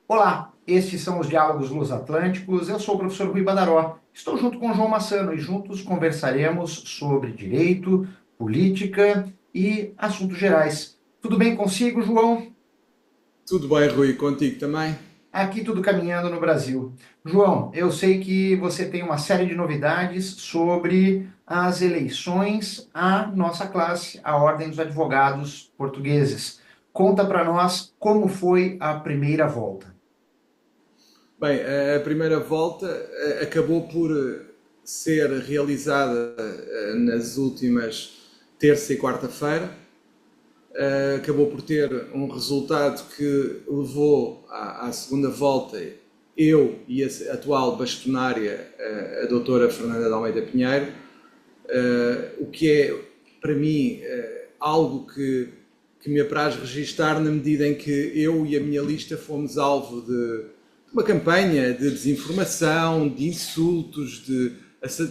Olá, estes são os Diálogos Luso-Atlânticos. Eu sou o professor Rui Badaró. Estou junto com o João Massano e juntos conversaremos sobre direito, política e assuntos gerais. Tudo bem consigo, João? Tudo bem, Rui, contigo também? Aqui tudo caminhando no Brasil. João, eu sei que você tem uma série de novidades sobre as eleições à nossa classe, a Ordem dos Advogados Portugueses. Conta para nós como foi a primeira volta. Bem, a primeira volta acabou por ser realizada nas últimas terça e quarta-feira. Acabou por ter um resultado que levou à segunda volta eu e a atual bastonária, a doutora Fernanda de Almeida Pinheiro, o que é, para mim, algo que me apraz registar na medida em que eu e a minha lista fomos alvo de uma campanha de desinformação, de insultos, de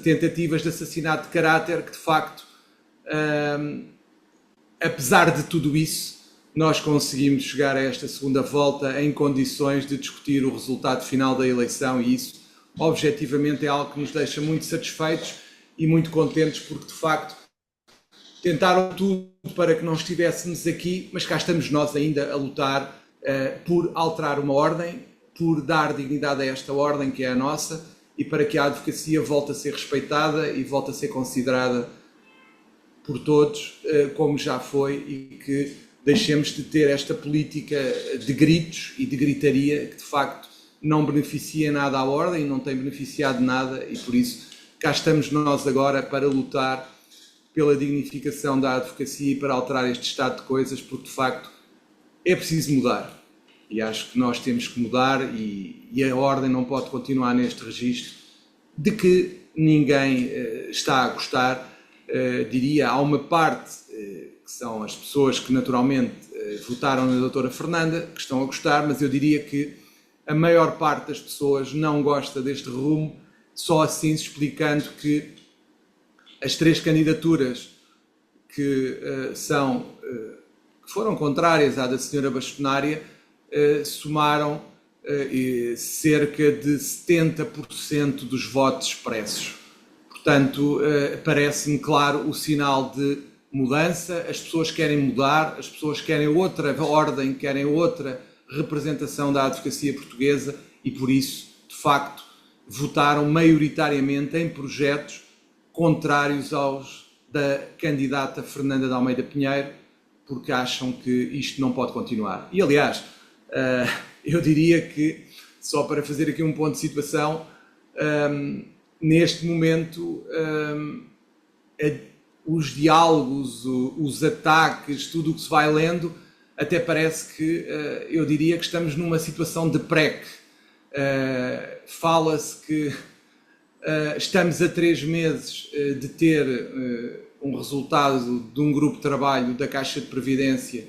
tentativas de assassinato de caráter que, de facto, apesar de tudo isso, nós conseguimos chegar a esta segunda volta em condições de discutir o resultado final da eleição e isso, objetivamente, é algo que nos deixa muito satisfeitos e muito contentes porque, de facto, tentaram tudo para que não estivéssemos aqui, mas cá estamos nós ainda a lutar por alterar uma ordem, por dar dignidade a esta ordem que é a nossa e para que a advocacia volte a ser respeitada e volte a ser considerada por todos como já foi e que deixemos de ter esta política de gritos e de gritaria que de facto não beneficia nada à ordem, não tem beneficiado nada e por isso cá estamos nós agora para lutar pela dignificação da advocacia e para alterar este estado de coisas, porque de facto é preciso mudar. E acho que nós temos que mudar e a ordem não pode continuar neste registro de que ninguém está a gostar. Diria, há uma parte que são as pessoas que naturalmente votaram na doutora Fernanda, que estão a gostar, mas eu diria que a maior parte das pessoas não gosta deste rumo, só assim se explicando que as três candidaturas que foram contrárias à da senhora bastonária somaram cerca de 70% dos votos expressos. Portanto, parece-me claro o sinal de mudança, as pessoas querem mudar, as pessoas querem outra ordem, querem outra representação da advocacia portuguesa e por isso, de facto, votaram maioritariamente em projetos contrários aos da candidata Fernanda de Almeida Pinheiro, porque acham que isto não pode continuar. E, aliás, eu diria que, só para fazer aqui um ponto de situação, neste momento, os diálogos, os ataques, tudo o que se vai lendo, até parece que, eu diria que estamos numa situação de PREC. Fala-se que estamos a 3 meses de ter um resultado de um grupo de trabalho da Caixa de Previdência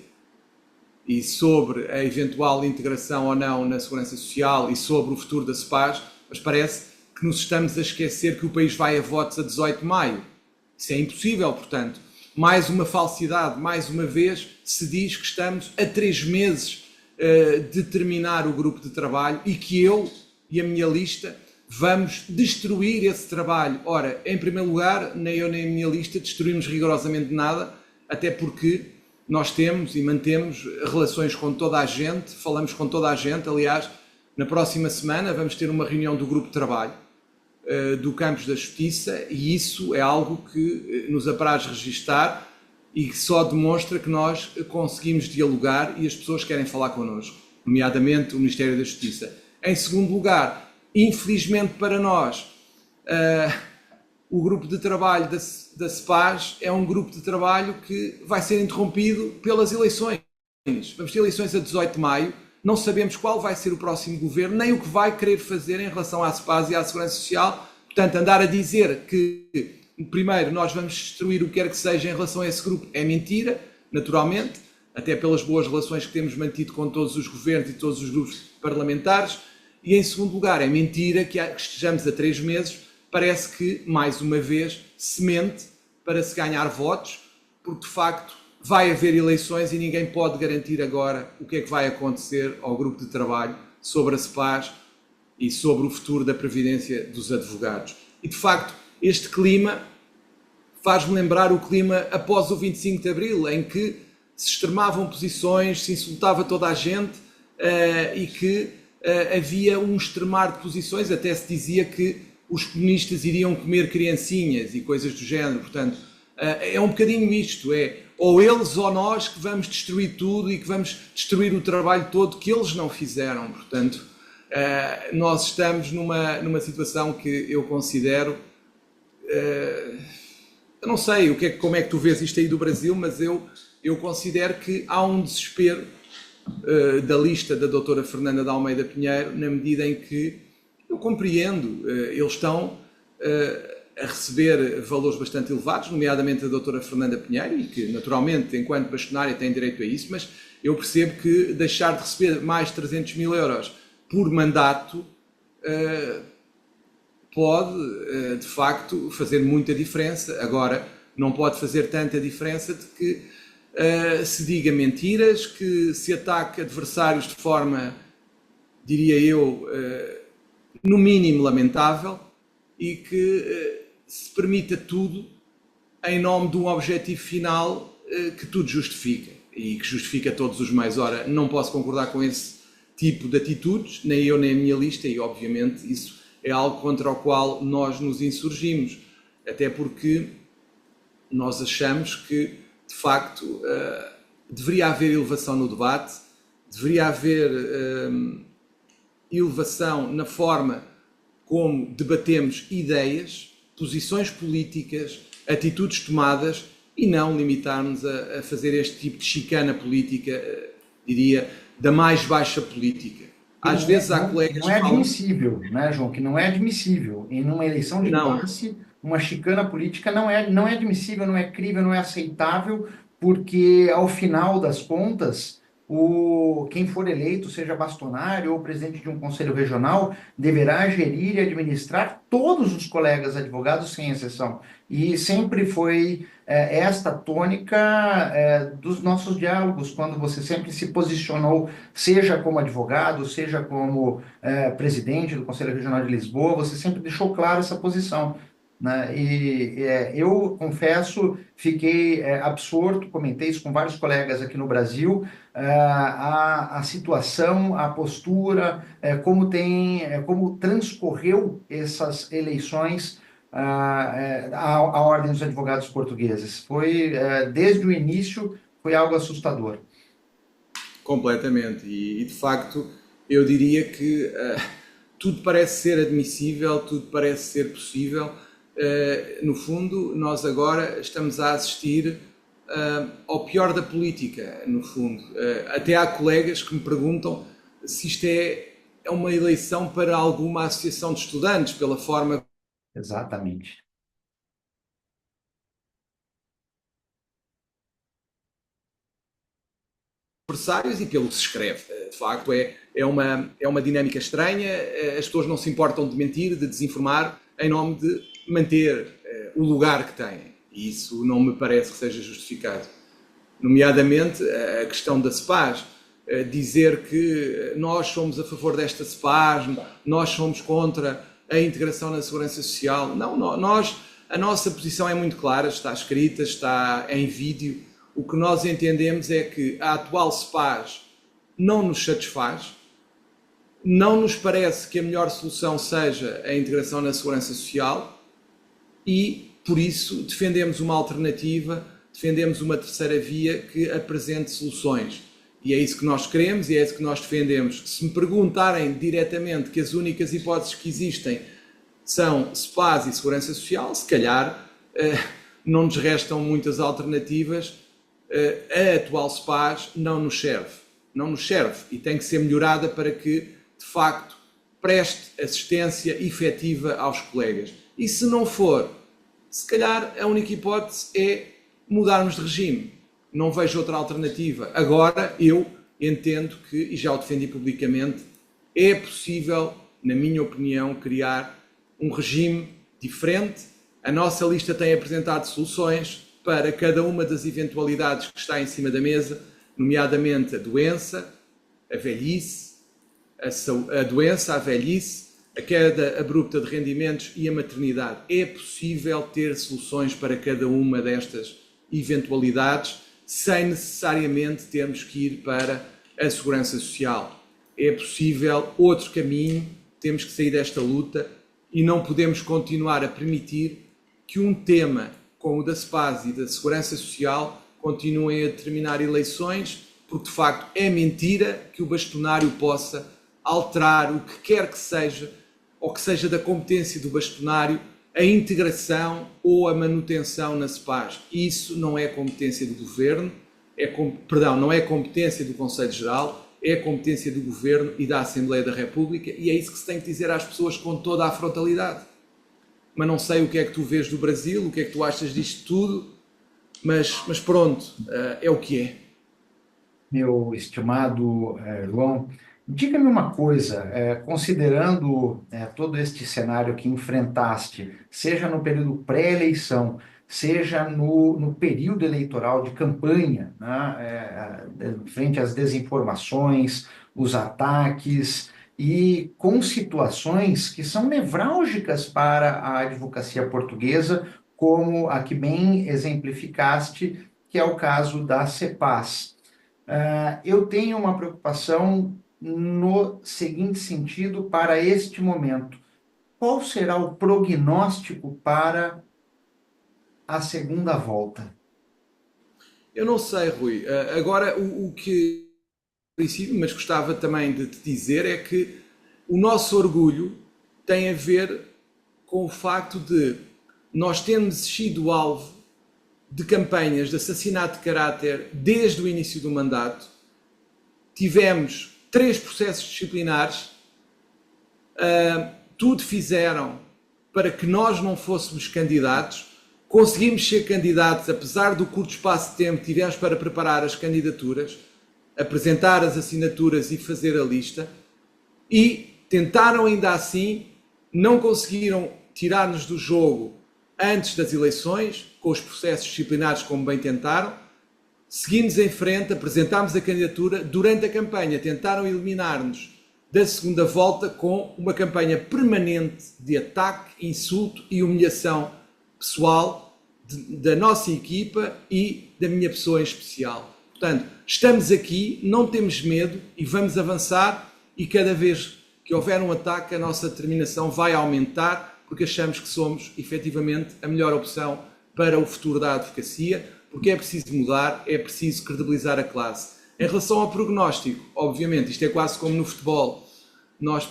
e sobre a eventual integração ou não na Segurança Social e sobre o futuro da CEPAS, mas parece que nos estamos a esquecer que o país vai a votos a 18 de maio. Isso é impossível, portanto. Mais uma falsidade, mais uma vez se diz que estamos a 3 meses de terminar o grupo de trabalho e que eu e a minha lista vamos destruir esse trabalho. Ora, em primeiro lugar, nem eu nem a minha lista destruímos rigorosamente nada, até porque nós temos e mantemos relações com toda a gente, falamos com toda a gente. Aliás, na próxima semana vamos ter uma reunião do grupo de trabalho do Campos da Justiça e isso é algo que nos apraz registar e que só demonstra que nós conseguimos dialogar e as pessoas querem falar connosco, nomeadamente o Ministério da Justiça. Em segundo lugar, infelizmente para nós, o grupo de trabalho da CEPAS é um grupo de trabalho que vai ser interrompido pelas eleições. Vamos ter eleições a 18 de maio, não sabemos qual vai ser o próximo governo, nem o que vai querer fazer em relação à CEPAS e à Segurança Social. Portanto, andar a dizer que, primeiro, nós vamos destruir o que quer que seja em relação a esse grupo é mentira, naturalmente, até pelas boas relações que temos mantido com todos os governos e todos os grupos parlamentares. E, em segundo lugar, é mentira que estejamos a 3 meses. Parece que, mais uma vez, se mente para se ganhar votos, porque, de facto, vai haver eleições e ninguém pode garantir agora o que é que vai acontecer ao grupo de trabalho sobre a SEPAS e sobre o futuro da previdência dos advogados. E, de facto, este clima faz-me lembrar o clima após o 25 de Abril, em que se extremavam posições, se insultava toda a gente e que havia um extremar de posições, até se dizia que os comunistas iriam comer criancinhas e coisas do género. Portanto, é um bocadinho isto, é ou eles ou nós que vamos destruir tudo e que vamos destruir o trabalho todo que eles não fizeram. Portanto, nós estamos numa situação que eu considero... eu não sei como é que tu vês isto aí do Brasil, mas eu considero que há um desespero da lista da doutora Fernanda de Almeida Pinheiro, na medida em que eu compreendo, eles estão a receber valores bastante elevados, nomeadamente a doutora Fernanda Pinheiro, e que naturalmente, enquanto bastonária, tem direito a isso, mas eu percebo que deixar de receber mais de 300 mil euros por mandato pode, de facto, fazer muita diferença. Agora, não pode fazer tanta diferença de que se diga mentiras, que se ataque adversários de forma, diria eu, no mínimo lamentável, e que se permita tudo em nome de um objetivo final que tudo justifica e que justifica todos os meios. Ora, não posso concordar com esse tipo de atitudes, nem eu nem a minha lista, e obviamente isso é algo contra o qual nós nos insurgimos, até porque nós achamos que, de facto, deveria haver elevação no debate, deveria haver elevação na forma como debatemos ideias, posições políticas, atitudes tomadas, e não limitarmos a fazer este tipo de chicana política, diria, da mais baixa política. Às vezes há colegas que não é admissível, né, João? Que não é admissível. Em uma eleição de classe, uma chicana política não é admissível, não é crível, não é aceitável, porque, ao final das contas, quem for eleito, seja bastonário ou presidente de um conselho regional, deverá gerir e administrar todos os colegas advogados, sem exceção. E sempre foi esta tônica dos nossos diálogos, quando você sempre se posicionou, seja como advogado, seja como presidente do Conselho Regional de Lisboa, você sempre deixou claro essa posição, né? Eu confesso, fiquei absorto, comentei isso com vários colegas aqui no Brasil, a situação, a postura, como transcorreu essas eleições, a Ordem dos Advogados Portugueses. Foi, desde o início, foi algo assustador. Completamente, e de facto eu diria que tudo parece ser admissível, tudo parece ser possível. No fundo, nós agora estamos a assistir ao pior da política, no fundo. Até há colegas que me perguntam se isto é uma eleição para alguma associação de estudantes, pela forma... Exatamente. Adversários e pelo que se escreve. De facto, é uma dinâmica estranha, as pessoas não se importam de mentir, de desinformar, em nome de manter o lugar que têm. E isso não me parece que seja justificado. Nomeadamente, a questão da SEPAS, dizer que nós somos a favor desta SEPAS, nós somos contra a integração na segurança social. Não, a nossa posição é muito clara, está escrita, está em vídeo. O que nós entendemos é que a atual SEPAS não nos satisfaz, não nos parece que a melhor solução seja a integração na segurança social e, por isso, defendemos uma alternativa, defendemos uma terceira via que apresente soluções. E é isso que nós queremos e é isso que nós defendemos. Se me perguntarem diretamente que as únicas hipóteses que existem são SEPAS e segurança social, se calhar não nos restam muitas alternativas. A atual SEPAS não nos serve e tem que ser melhorada para que, de facto, preste assistência efetiva aos colegas. E se não for, se calhar a única hipótese é mudarmos de regime. Não vejo outra alternativa. Agora, eu entendo que, e já o defendi publicamente, é possível, na minha opinião, criar um regime diferente. A nossa lista tem apresentado soluções para cada uma das eventualidades que está em cima da mesa, nomeadamente a doença, a velhice, a doença, a velhice, a queda abrupta de rendimentos e a maternidade. É possível ter soluções para cada uma destas eventualidades sem necessariamente termos que ir para a segurança social. É possível outro caminho, temos que sair desta luta e não podemos continuar a permitir que um tema como o da SPAS e da segurança social continuem a determinar eleições, porque de facto é mentira que o bastonário possa alterar o que quer que seja, ou que seja da competência do bastonário, a integração ou a manutenção na SPAS. Isso não é competência do Governo, não é competência do Conselho Geral, é competência do Governo e da Assembleia da República, e é isso que se tem que dizer às pessoas com toda a frontalidade. Mas não sei o que é que tu vês do Brasil, o que é que tu achas disto tudo, mas pronto, é o que é. Meu estimado João, diga-me uma coisa, considerando todo este cenário que enfrentaste, seja no período pré-eleição, seja no período eleitoral de campanha, né, frente às desinformações, os ataques e com situações que são nevrálgicas para a advocacia portuguesa, como a que bem exemplificaste, que é o caso da CEPAS. Eu tenho uma preocupação no seguinte sentido para este momento. Qual será o prognóstico para a segunda volta? Eu não sei, Rui. Agora, o que princípio, mas gostava também de te dizer é que o nosso orgulho tem a ver com o facto de nós termos sido alvo de campanhas de assassinato de caráter desde o início do mandato. Tivemos 3 processos disciplinares, tudo fizeram para que nós não fôssemos candidatos. Conseguimos ser candidatos, apesar do curto espaço de tempo que tivemos para preparar as candidaturas, apresentar as assinaturas e fazer a lista, e tentaram ainda assim, não conseguiram tirar-nos do jogo antes das eleições, com os processos disciplinares como bem tentaram. Seguimos em frente, apresentámos a candidatura, durante a campanha tentaram eliminar-nos da segunda volta com uma campanha permanente de ataque, insulto e humilhação pessoal da nossa equipa e da minha pessoa em especial. Portanto, estamos aqui, não temos medo e vamos avançar, e cada vez que houver um ataque a nossa determinação vai aumentar, porque achamos que somos efetivamente a melhor opção para o futuro da advocacia, porque é preciso mudar, é preciso credibilizar a classe. Em relação ao prognóstico, obviamente, isto é quase como no futebol, nós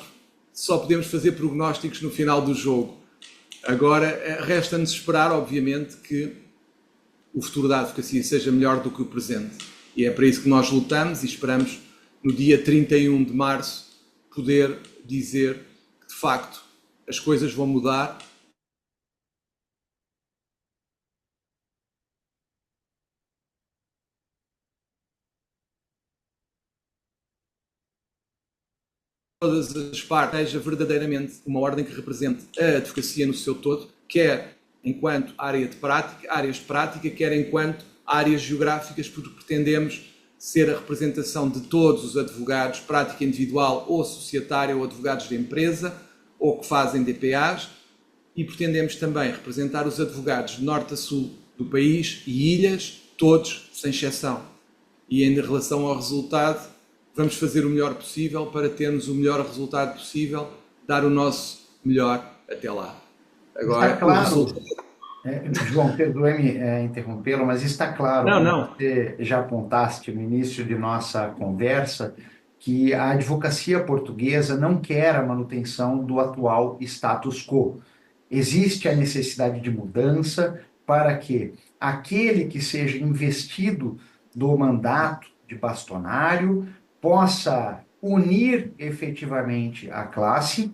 só podemos fazer prognósticos no final do jogo. Agora, resta-nos esperar, obviamente, que o futuro da advocacia seja melhor do que o presente. E é para isso que nós lutamos e esperamos, no dia 31 de março, poder dizer que, de facto, as coisas vão mudar. Todas as partes, seja verdadeiramente uma ordem que represente a advocacia no seu todo, quer enquanto áreas de prática, quer enquanto áreas geográficas, porque pretendemos ser a representação de todos os advogados, prática individual ou societária, ou advogados de empresa, ou que fazem DPAs, e pretendemos também representar os advogados de norte a sul do país e ilhas, todos, sem exceção. E em relação ao resultado, vamos fazer o melhor possível para termos o melhor resultado possível, dar o nosso melhor até lá. Agora, está claro, João, perdoe-me interrompê-lo, mas está claro, não. você já apontaste no início de nossa conversa, que a advocacia portuguesa não quer a manutenção do atual status quo. Existe a necessidade de mudança para que aquele que seja investido do mandato de bastonário possa unir efetivamente a classe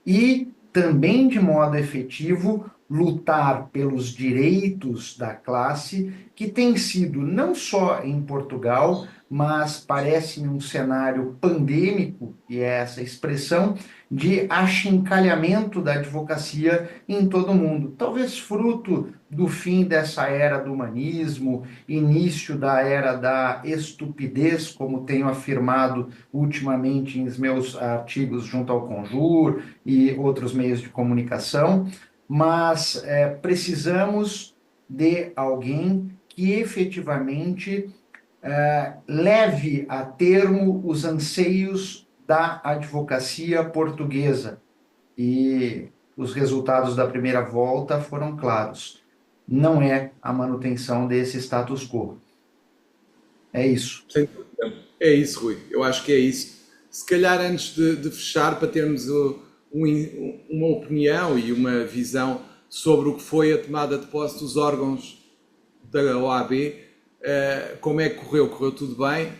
e também de modo efetivo lutar pelos direitos da classe, que tem sido não só em Portugal, mas parece um cenário pandêmico, e é essa expressão, de achincalhamento da advocacia em todo o mundo. Talvez fruto do fim dessa era do humanismo, início da era da estupidez, como tenho afirmado ultimamente em meus artigos junto ao Conjur e outros meios de comunicação, mas precisamos de alguém que efetivamente leve a termo os anseios da advocacia portuguesa. E os resultados da primeira volta foram claros. Não é a manutenção desse status quo. É isso. Sem dúvida. É isso, Rui. Eu acho que é isso. Se calhar antes de fechar, para termos uma opinião e uma visão sobre o que foi a tomada de posse dos órgãos da OAB, como é que correu? Correu tudo bem?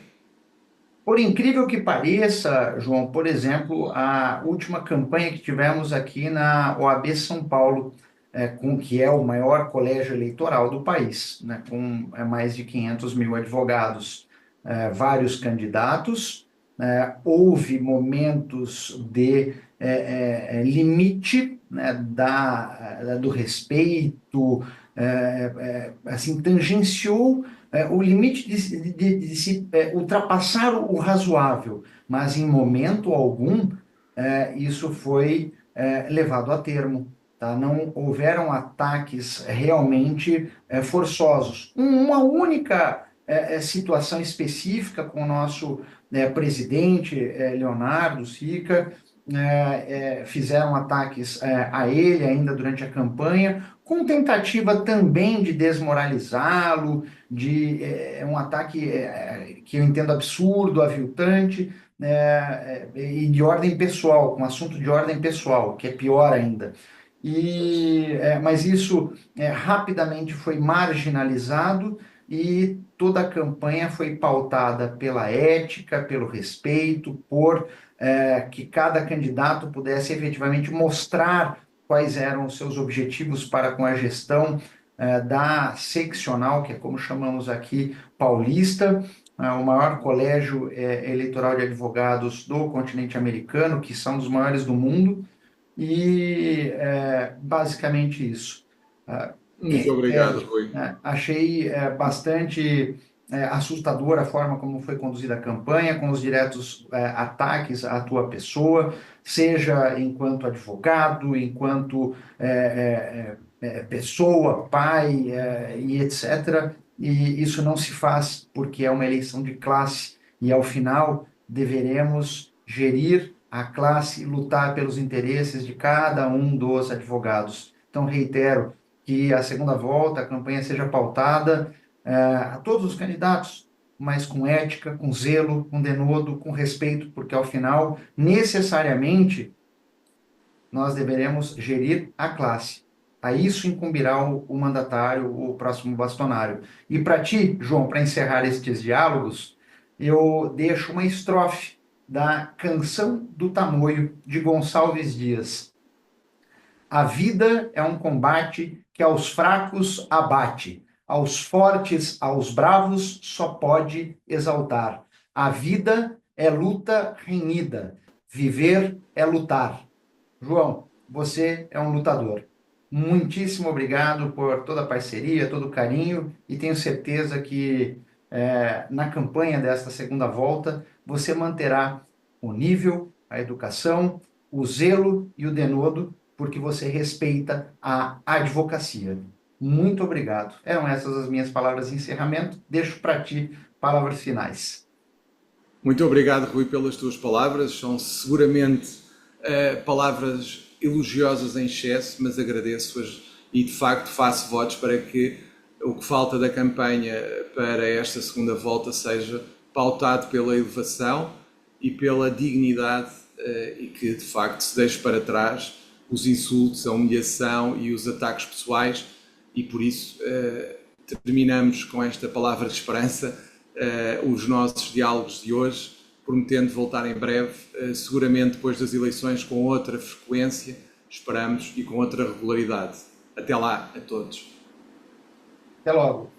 Por incrível que pareça, João, por exemplo, a última campanha que tivemos aqui na OAB São Paulo, que é o maior colégio eleitoral do país, né, com mais de 500 mil advogados, vários candidatos, houve momentos de limite, né, do respeito, assim, tangenciou o limite de se ultrapassar o razoável, mas em momento algum isso foi levado a termo. Tá? Não houveram ataques realmente forçosos. Uma única situação específica com o nosso presidente, Leonardo Sica, fizeram ataques a ele ainda durante a campanha, com tentativa também de desmoralizá-lo, de um ataque que eu entendo absurdo, aviltante, e de ordem pessoal, um assunto de ordem pessoal, que é pior ainda. Mas isso rapidamente foi marginalizado e toda a campanha foi pautada pela ética, pelo respeito, por que cada candidato pudesse efetivamente mostrar quais eram os seus objetivos para com a gestão da seccional, que é como chamamos aqui, paulista, o maior colégio eleitoral de advogados do continente americano, que são dos maiores do mundo, e basicamente isso. Muito obrigado, Rui. Achei bastante assustadora a forma como foi conduzida a campanha, com os diretos ataques à tua pessoa, seja enquanto advogado, enquanto pessoa, pai e etc. E isso não se faz porque é uma eleição de classe e, ao final, deveremos gerir a classe e lutar pelos interesses de cada um dos advogados. Então, reitero que a segunda volta, a campanha seja pautada a todos os candidatos, mas com ética, com zelo, com denodo, com respeito, porque, ao final, necessariamente, nós deveremos gerir a classe. A isso incumbirá o mandatário, o próximo bastonário. E para ti, João, para encerrar estes diálogos, eu deixo uma estrofe da Canção do Tamoio, de Gonçalves Dias. A vida é um combate que aos fracos abate, aos fortes, aos bravos, só pode exaltar. A vida é luta renhida, viver é lutar. João, você é um lutador. Muitíssimo obrigado por toda a parceria, todo o carinho, e tenho certeza que na campanha desta segunda volta você manterá o nível, a educação, o zelo e o denodo, porque você respeita a advocacia. Muito obrigado. Eram essas as minhas palavras de encerramento. Deixo para ti palavras finais. Muito obrigado, Rui, pelas tuas palavras. São seguramente palavras elogiosas em excesso, mas agradeço-as e, de facto, faço votos para que o que falta da campanha para esta segunda volta seja pautado pela elevação e pela dignidade e que, de facto, se deixe para trás os insultos, a humilhação e os ataques pessoais, e por isso terminamos com esta palavra de esperança os nossos diálogos de hoje, prometendo voltar em breve, seguramente depois das eleições, com outra frequência, esperamos, e com outra regularidade. Até lá a todos. Até logo.